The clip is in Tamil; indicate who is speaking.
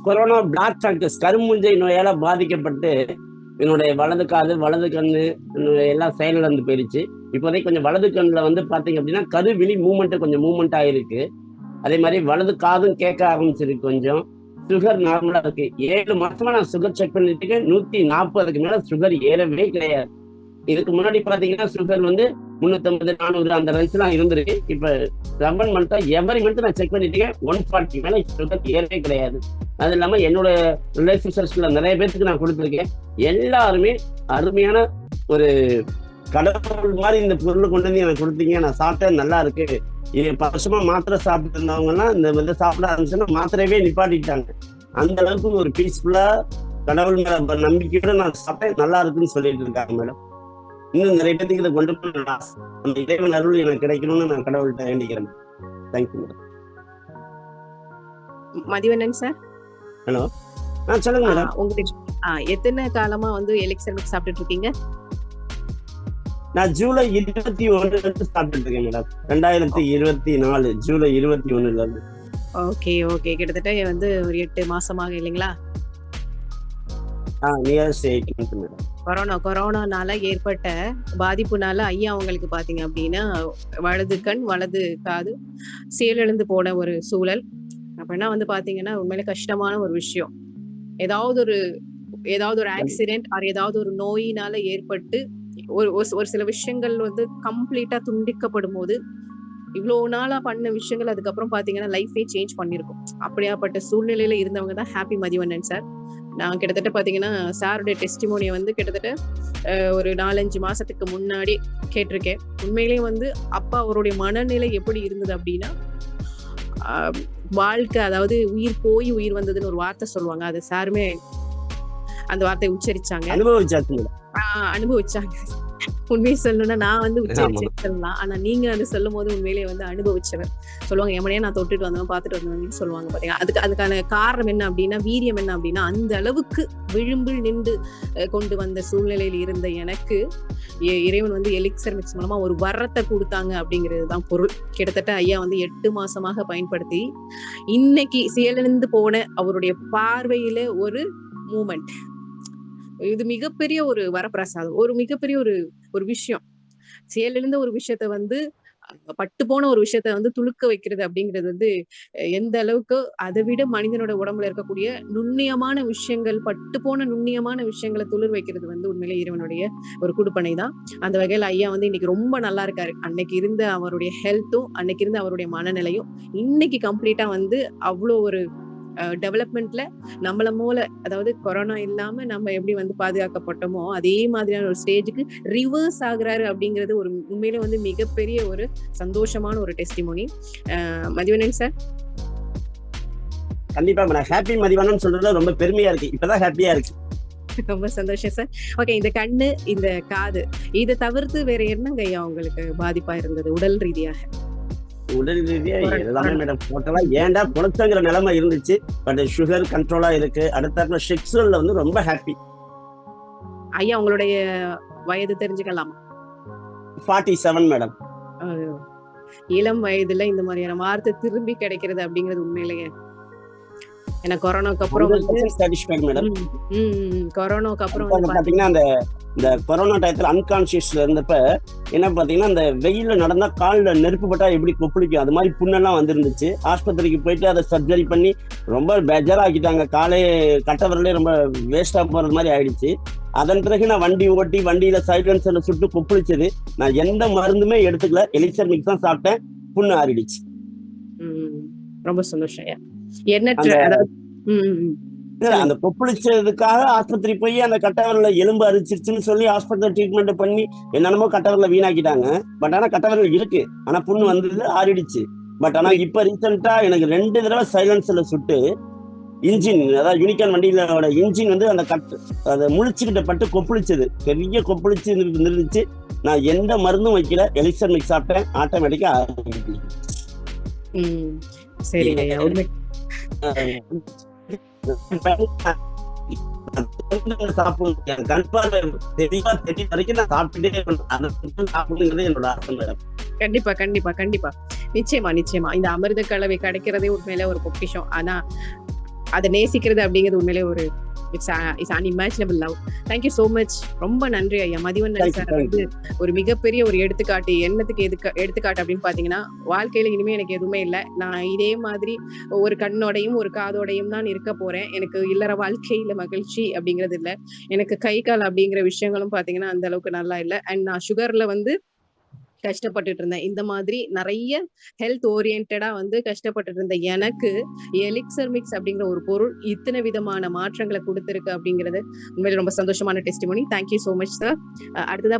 Speaker 1: கொரோனா பிளாக் ஃபங்கஸ் கரும்புஞ்சை நோயால பாதிக்கப்பட்டு என்னுடைய வலது காது வலது கண்ணு எல்லாம் செயலிழந்து போயிடுச்சு. இப்போதைக்கு கொஞ்சம் வலது கண்ணுல வந்து பாத்தீங்க அப்படின்னா கருவிழி மூமெண்ட் கொஞ்சம் மூமெண்ட் ஆயிருக்கு. அதே மாதிரி வலது காதும் கேட்க ஆரம்பிச்சிருக்கு கொஞ்சம். சுகர் நார்மலா இருக்கு. 7 மாசமா நான் சுகர் செக் பண்ணிட்டு இருக்கேன். 140க்கு மேல சுகர் ஏறவே கிடையாது. இதுக்கு முன்னாடி பாத்தீங்கன்னா சுகர் வந்து 350 400 அந்த ரேஞ்ச் எல்லாம் இருந்திருக்கு. இப்ப 7 மந்த்தா எவரி மந்த் நான் செக் பண்ணிட்டு இருக்கேன். 140 மேல சுகர் ஏறவே கிடையாது. அது இல்லாம என்னோட ரிலேஷன் சர்க்கிள்ல நிறைய பேருக்கு நான் கொடுத்துருக்கேன். எல்லாருமே அருமையான ஒரு கடவுள் மாதிரி இந்த பொருள் கொண்டு வந்து எனக்கு கொடுத்தீங்க. நான் சாப்பிட்டேன், நல்லா இருக்கு. இது 10 வருஷமா மாத்திரை சாப்பிட்டு இருந்தவங்க எல்லாம் இந்த வந்து சாப்பிட ஆரம்பிச்சுன்னா மாத்திரையவே நிப்பாட்டிட்டாங்க. அந்த அளவுக்கு ஒரு பீஸ்ஃபுல்லா கடவுள் மேல நம்பிக்கையோட நான் சாப்பிட்டேன், நல்லா இருக்குன்னு சொல்லிட்டு இருக்காங்க மேடம். இன்னும் நிறைய பேருக்கு இதை கொண்டு போய் அந்த இறைவன் அருள் எனக்கு கிடைக்கணும்னு நான் கடவுள்கிட்ட வேண்டிக்கிறேன். Thank you madam.
Speaker 2: Mathivannan sir,
Speaker 1: hello. சொல்லுங்க மேடம்.
Speaker 2: உங்களுக்கு எத்தனை காலமா வந்து எலிக்சர் மிக்ஸ் சாப்பிட்டுட்டு இருக்கீங்க?
Speaker 1: நான் ஜூலை 21 சாப்பிட்டு இருக்கேன் மேடம். 2024 ஜூலை 21 இருந்து.
Speaker 2: ஓகே ஓகே, கிட்டத்தட்ட வந்து ஒரு 8 மாசமாக இல்லைங்களா? கொரோனானால ஏற்பட்ட பாதிப்புனால ஐயா உங்களுக்கு பாத்தீங்க அப்படின்னா வலது கண் வலது காது செயலிழந்து போன ஒரு சூழல். அப்படின்னா வந்து பாத்தீங்கன்னா உண்மையில கஷ்டமான ஒரு விஷயம். ஏதாவது ஒரு ஆக்சிடென்ட் ஆர் ஏதாவது ஒரு நோயினால ஏற்பட்டு ஒரு சில விஷயங்கள் வந்து கம்ப்ளீட்டா துண்டிக்கப்படும் போது இவ்வளவு நாளா பண்ண விஷயங்கள் அதுக்கப்புறம் பாத்தீங்கன்னா லைஃபே சேஞ்ச் பண்ணிருக்கும். அப்படியாப்பட்ட சூழ்நிலையில இருந்தவங்க தான் ஹாப்பி மதிவண்ணன் சார். நான் கிட்டத்தட்ட பாத்தீங்கன்னா சாருடைய டெஸ்டிமோனியை வந்து கிட்டத்தட்ட ஒரு 4-5 மாசத்துக்கு முன்னாடி கேட்டிருக்கேன். உண்மையிலேயே வந்து அப்பா அவருடைய மனநிலை எப்படி இருந்தது அப்படின்னா, வாழ்க்கை அதாவது உயிர் போய் உயிர் வந்ததுன்னு ஒரு வார்த்தை சொல்லுவாங்க. அது சாருமே அந்த வார்த்தையை உச்சரிச்சாங்க, அனுபவிச்சாங்க. உண்மையை சொல்லணும்னா நான் வந்து உச்சரிச்சிருக்கலாம், ஆனா நீங்க வந்து சொல்லும் போது உண்மையிலேயே வந்து அனுபவிச்சவர் சொல்லுவாங்க. எமனையா நான் தொட்டுட்டு வந்தவன் பார்த்துட்டு வந்தவன்னு சொல்லுவாங்க பாத்தீங்கன்னா. அதுக்கான காரணம் என்ன அப்படின்னா, வீரியம் என்ன அப்படின்னா, அந்த அளவுக்கு விளிம்பில் நின்று கொண்டு வந்த சூழ்நிலையில் இருந்த எனக்கு இறைவன் வந்து எலிக்சர் மிக்ஸ் மூலமா ஒரு வரத்தை கொடுத்தாங்க அப்படிங்கிறது தான் பொருள். கிட்டத்தட்ட ஐயா வந்து 8 மாசமாக பயன்படுத்தி இன்னைக்கு செயலிழந்து போன அவருடைய பார்வையில ஒரு மூமெண்ட். இது மிகப்பெரிய ஒரு வரப்பிரசாதம், ஒரு மிகப்பெரிய ஒரு விஷயம். செயலிழந்த ஒரு விஷயத்த வந்து பட்டு போன ஒரு விஷயத்த வந்து துளுக்க வைக்கிறது அப்படிங்கிறது வந்து எந்த அளவுக்கு அதை விட மனிதனோட உடம்புல இருக்கக்கூடிய நுண்ணியமான விஷயங்கள், பட்டு போன நுண்ணியமான விஷயங்களை துளிர் வைக்கிறது வந்து உண்மையிலே இறைவனுடைய ஒரு குடுப்பனை தான். அந்த வகையில் ஐயா வந்து இன்னைக்கு ரொம்ப நல்லா இருக்காரு. அன்னைக்கு இருந்த அவருடைய ஹெல்த்தும் அன்னைக்கு இருந்த அவருடைய மனநிலையும் இன்னைக்கு கம்ப்ளீட்டா வந்து அவ்வளோ ஒரு டெவலப்மெண்ட்ல நம்மள போல, அதாவது கொரோனா இல்லாம நம்ம எப்படி வந்து பாதுகாக்கப்பட்டோமோ அதே மாதிரியான ஒரு ஸ்டேஜுக்கு ரிவர்ஸ் ஆகுறாரு அப்படிங்கிறது ஒரு உண்மையில வந்து மிகப்பெரிய ஒரு சந்தோஷமான ஒரு டெஸ்டிமோனி. மதிவண்ணன் சார்,
Speaker 1: கண்டிப்பா மேடம். ஹாப்பி மதிவண்ணன் சொல்றதுல ரொம்ப பெருமையா இருக்கு. இப்பதான் ஹாப்பியா இருக்கு.
Speaker 2: ரொம்ப சந்தோஷம் சார். ஓகே, இந்த கண்ணு இந்த காது இதை தவிர்த்து வேற என்னங்க ஐயா உங்களுக்கு பாதிப்பா இருந்தது உடல் ரீதியாக?
Speaker 1: உடல் ரீதியா எல்லாமே மேடம் டோட்டலா ஏன்டா புலச்சங்கிற நிலைமை இருந்துச்சு. பட் சுகர் கண்ட்ரோலா இருக்கு. அடுத்த செக்ஸுவல்ல வந்து ரொம்ப ஹாப்பி.
Speaker 2: ஐயா உங்களுடைய வயது தெரிஞ்சுக்கலாமா?
Speaker 1: 47 மேடம்.
Speaker 2: இளம் வயதுல இந்த மாதிரியான வார்த்தை திரும்பி கிடைக்கிறது அப்படிங்கிறது உண்மையிலேயே ஏன்னா கொரோனாக்கு அப்புறம் கொரோனாக்கு அப்புறம்
Speaker 1: பாத்தீங்கன்னா இந்த கொரோனா டயத்துல அன்கான்சியஸ்ல இருந்தப்ப என்ன பாத்தீங்கன்னா, அந்த வெயில்ல நடந்தா கால்ல நெருப்பு பட்டா எப்படி கொப்பளிக்கும் அது மாதிரி புண்ணெல்லாம் வந்துருந்துச்சு. ஆஸ்பத்திரிக்கு போயிட்டு அதை சர்ஜரி பண்ணி ரொம்ப பெஜராக்கிட்டாங்க. காலே கட்டவரலே ரொம்ப வேஸ்டா போறது மாதிரி ஆயிடுச்சு. அதன் பிறகு நான் வண்டி ஓட்டி வண்டியில சைலன்சர்ல சுட்டு கொப்பளிச்சது. நான் எந்த மருந்துமே எடுத்துக்கல, எலிக்சர் மிக்ஸ் தான் சாப்பிட்டேன், புண்ணு ஆறிடுச்சு.
Speaker 2: ரொம்ப சந்தோஷம்.
Speaker 1: அந்த கொப்பளிச்சதுக்காக ஆஸ்பத்திரி போய் அந்த கட்டவரல எலும்பு அரிச்சிருச்சுன்னு சொல்லி ஹாஸ்பிட்டல் ட்ரீட்மெண்ட் பண்ணி என்னென்னமோ கட்டவரல வீணாக்கிட்டாங்க. பட் ஆனா கட்டவரல் இருக்கு, ஆனா புண்ணு வந்தது ஆறிடுச்சு. பட் ஆனா இப்ப ரீசெண்டா எனக்கு 2 தடவை சைலன்ஸ்ல சுட்டு இன்ஜின், அதாவது யூனிகான் வண்டியிலோட இன்ஜின் வந்து அந்த அதை முழிச்சுக்கிட்ட பட்டு கொப்பளிச்சது, பெரிய கொப்பளிச்சு இருந்துச்சு. நான் எந்த மருந்தும் வைக்கல, எலிக்சர் மிக்ஸ் சாப்பிட்டேன், ஆட்டோமேட்டிக்கா
Speaker 2: சரி. கண்டிப்பா கண்டிப்பா கண்டிப்பா, நிச்சயமா நிச்சயமா. இந்த அமிர்த கலவை கிடைக்கிறதே உண்மையில ஒரு பொக்கிஷம். ஆனா அதை நேசிக்கிறது அப்படிங்கிறது உண்மையிலே ஒரு it's unimaginable love. Thank you so much. ரொம்ப நன்றி ஐயா. மதிவண்ணன் சார் வந்து ஒரு மிகப்பெரிய ஒரு எடுத்துக்காட்டு. என்னத்துக்கு எடுத்துக்காட்டு அப்படின்னு பாத்தீங்கன்னா, வாழ்க்கையில இனிமே எனக்கு எதுவுமே இல்லை, நான் இதே மாதிரி ஒரு கண்ணோடையும் ஒரு காதோடையும் தான் இருக்க போறேன், எனக்கு இல்லற வாழ்க்கையில மகிழ்ச்சி அப்படிங்கிறது இல்லை, எனக்கு கை கால் அப்படிங்கிற விஷயங்களும் பாத்தீங்கன்னா அந்த அளவுக்கு நல்லா இல்லை, அண்ட் நான் சுகர்ல வந்து கஷ்டப்பட்டுட்டு இருந்தேன். இந்த மாதிரி நிறைய ஹெல்த் ஓரியன்டா வந்து கஷ்டப்பட்டுட்டு இருந்த எனக்கு எலிக்சர் மிக்ஸ் அப்படிங்கிற ஒரு பொருள் இத்தனை விதமான மாற்றங்களை கொடுத்திருக்கு அப்படிங்கிறது உண்மையில ரொம்ப சந்தோஷமான testimony. Thank you so much sir. அடுத்ததா